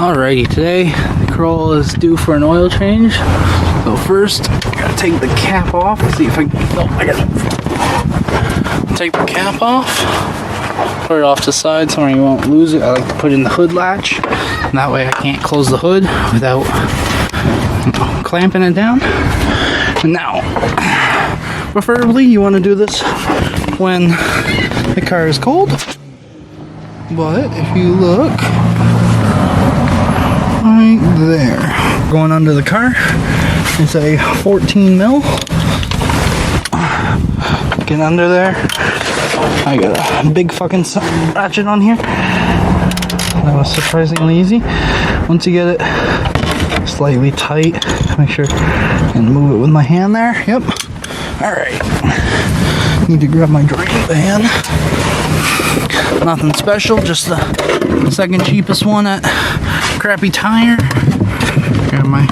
Alrighty, today the Corolla is due for an oil change. So first, I gotta take the cap off. See if I can. No, I gotta take the cap off. Put it off to the side so you won't lose it. I like to put in the hood latch. And that way I can't close the hood without clamping it down. And now, preferably you want to do this when the car is cold. But if you look right there, going under the car, it's a 14 mil. Get under there. I got a big fucking ratchet on here. That was surprisingly easy. Once you get it slightly tight, make sure and move it with my hand there. Yep. Alright. Need to grab my drain pan. Nothing special, just the second cheapest one at Crappy Tire. Grab my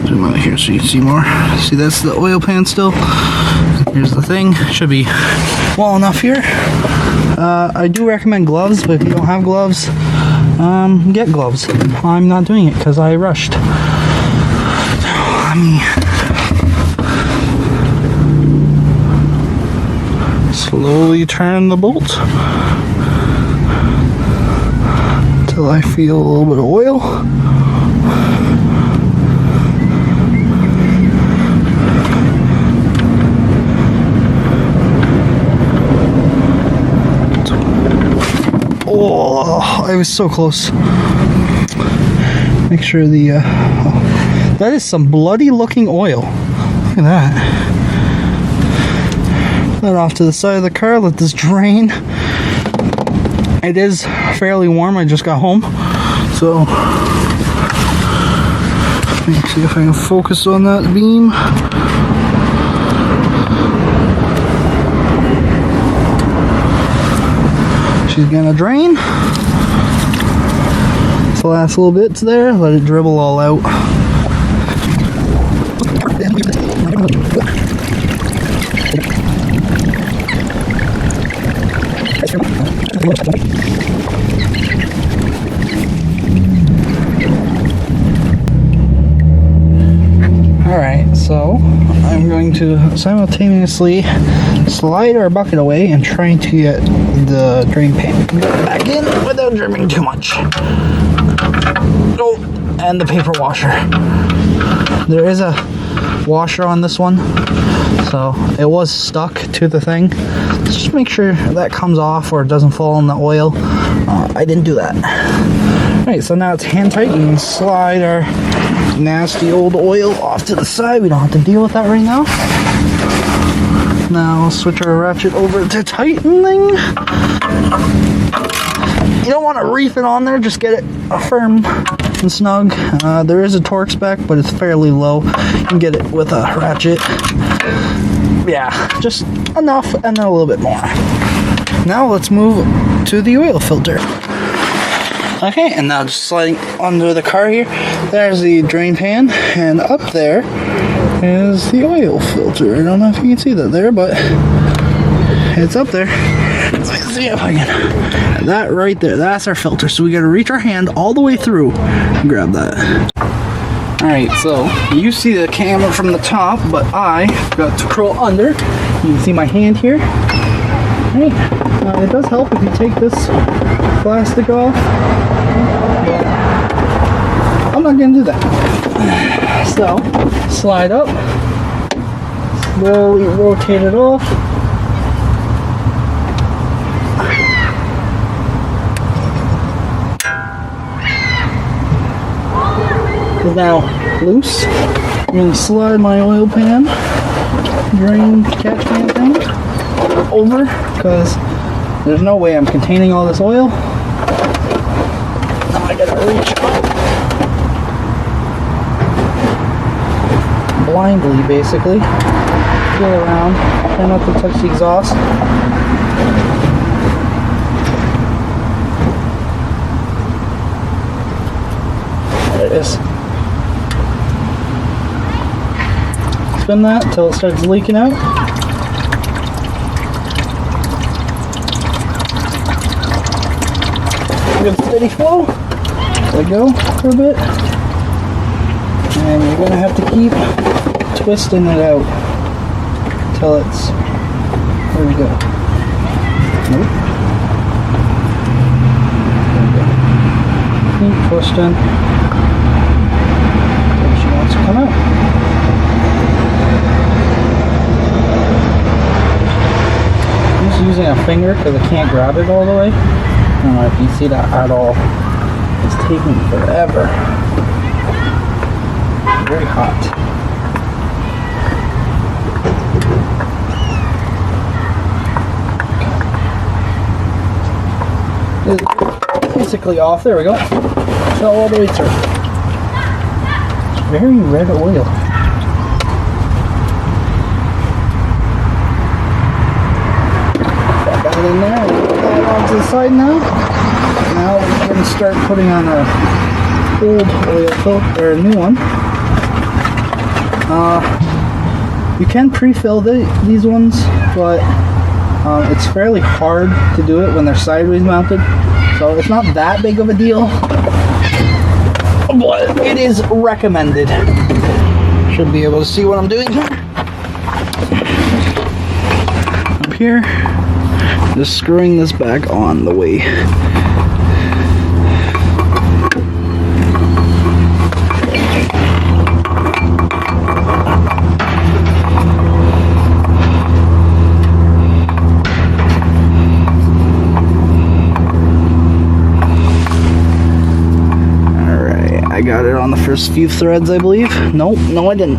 zoom out here so you can see more. See, that's the oil pan still. Here's the thing. Should be well enough here. I do recommend gloves, but if you don't have gloves, get gloves. I'm not doing it because I rushed. Let me slowly turn the bolt until I feel a little bit of oil. Oh, I was so close. Make sure the that is some bloody looking oil. Look at that. That off to the side of the car, let this drain. It is fairly warm, I just got home. So, let me see if I can focus on that beam. She's gonna drain. So last little bits there, let it dribble all out. Alright, so I'm going to simultaneously slide our bucket away and try to get the drain pan back in without dripping too much. Oh, and the paper washer. There is a washer on this one, so it was stuck to the thing. Just make sure that comes off or it doesn't fall in the oil. I didn't do that. Alright, so now it's hand tight. You can slide our nasty old oil off to the side. We don't have to deal with that right now. Now I'll switch our ratchet over to tightening. You don't want to reef it on there, just get it firm and snug. There is a torque spec, but it's fairly low. You can get it with a ratchet. Yeah, just enough and then a little bit more. Now let's move to the oil filter. Okay, and now just sliding under the car here, there's the drain pan, and up there is the oil filter. I don't know if you can see that there, but it's up there. Let's see if I can. That right there, that's our filter. So we gotta reach our hand all the way through and grab that. Alright, so you see the camera from the top, but I got to crawl under. You can see my hand here. Hey, it does help if you take this plastic off. I'm not gonna do that. So, slide up, slowly rotate it off. It's now loose. I'm gonna slide my oil pan, drain catch can thing over, because there's no way I'm containing all this oil. Now I gotta reach up blindly, basically. Feel around, try not to touch the exhaust. There it is. Spin that until it starts leaking out. Good steady flow. let it go for a bit. And you're gonna have to keep twisting it out until it's, there we go. Nope. There we go. Keep twisting until she wants to come out. I'm just using a finger because I can't grab it all the way. I don't know if you see that at all. It's taking forever. Very hot. It's basically off. There we go. So all the way through. It's very red oil. Got that in there. Put that onto the side now. Now we're going to start putting on our old oil filter, or a new one. You can pre-fill these ones, but it's fairly hard to do it when they're sideways mounted, so it's not that big of a deal, but it is recommended. Should be able to see what I'm doing here. Up here, just screwing this back on the way. I got it on the first few threads, I believe. Nope, no I didn't.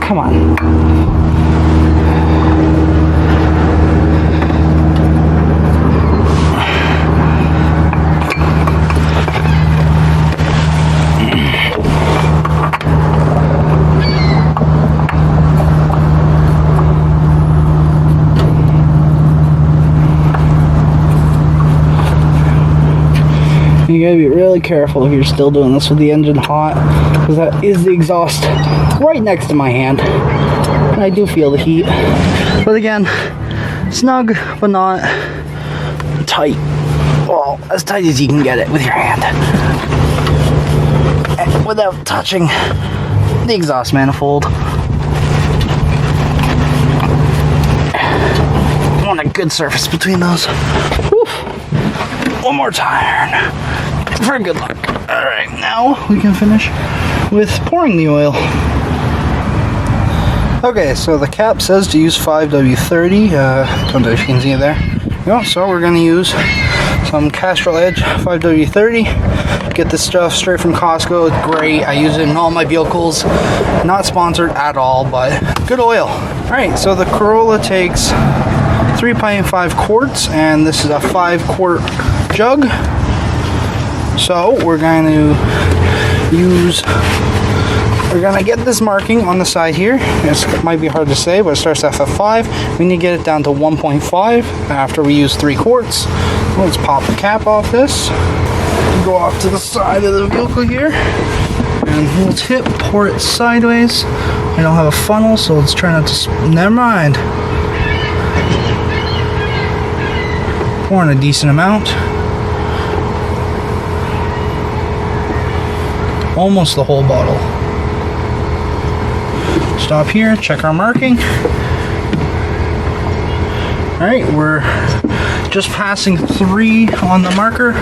Come on. You gotta be really careful if you're still doing this with the engine hot, because that is the exhaust right next to my hand, and I do feel the heat. But again, snug but not tight. Well, as tight as you can get it with your hand, and without touching the exhaust manifold. I want a good surface between those. Whew. One more time for good luck. Alright, now we can finish with pouring the oil. Okay, so the cap says to use 5W30. Don't know if you can see it there. Yeah, so we're going to use some Castrol Edge 5W30. Get this stuff straight from Costco. It's great. I use it in all my vehicles. Not sponsored at all, but good oil. Alright, so the Corolla takes 3.5 quarts, and this is a 5-quart jug. So we're going to get this marking on the side here. It might be hard to say, but it starts off at 5. We need to get it down to 1.5 after we use 3 quarts. Let's pop the cap off this. Go off to the side of the vehicle here, and we'll pour it sideways. I don't have a funnel, so let's try not to. Never mind. Pouring a decent amount. Almost the whole bottle. Stop here, check our marking. Alright, we're just passing 3 on the marker.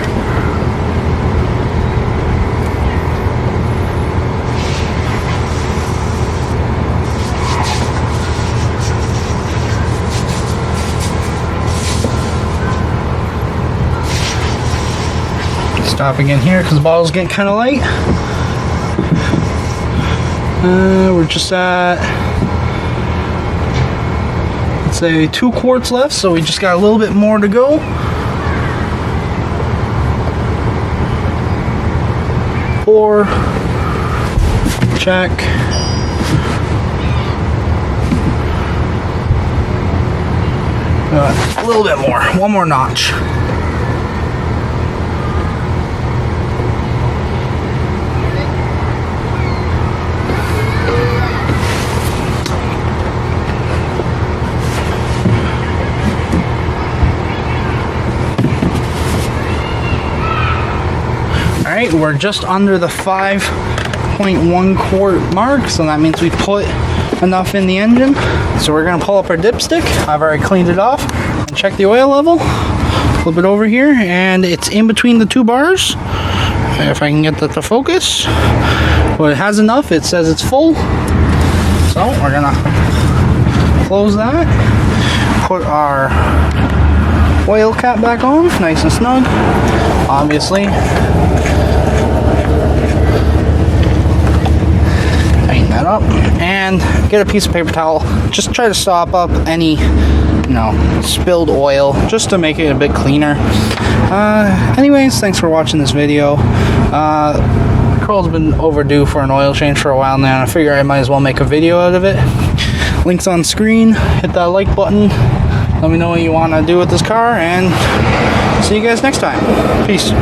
Stop again here because the bottle's getting kind of light. We're just at, let's say, 2 quarts left, so we just got a little bit more to go. Pour, check. A little bit more, one more notch. right, we're just under the 5.1 quart mark, so that means we put enough in the engine. So we're gonna pull up our dipstick. I've already cleaned it off and check the oil level. Flip it over here, and it's in between the 2 bars. If I can get that to focus. But it has enough. It says it's full. So we're gonna close that. Put our oil cap back on, nice and snug. Obviously. Tighten that up. And get a piece of paper towel. Just try to sop up any, spilled oil, just to make it a bit cleaner. Anyways, thanks for watching this video. Corolla's been overdue for an oil change for a while now, and I figure I might as well make a video out of it. Links on screen. Hit that like button. Let me know what you want to do with this car, and see you guys next time. Peace.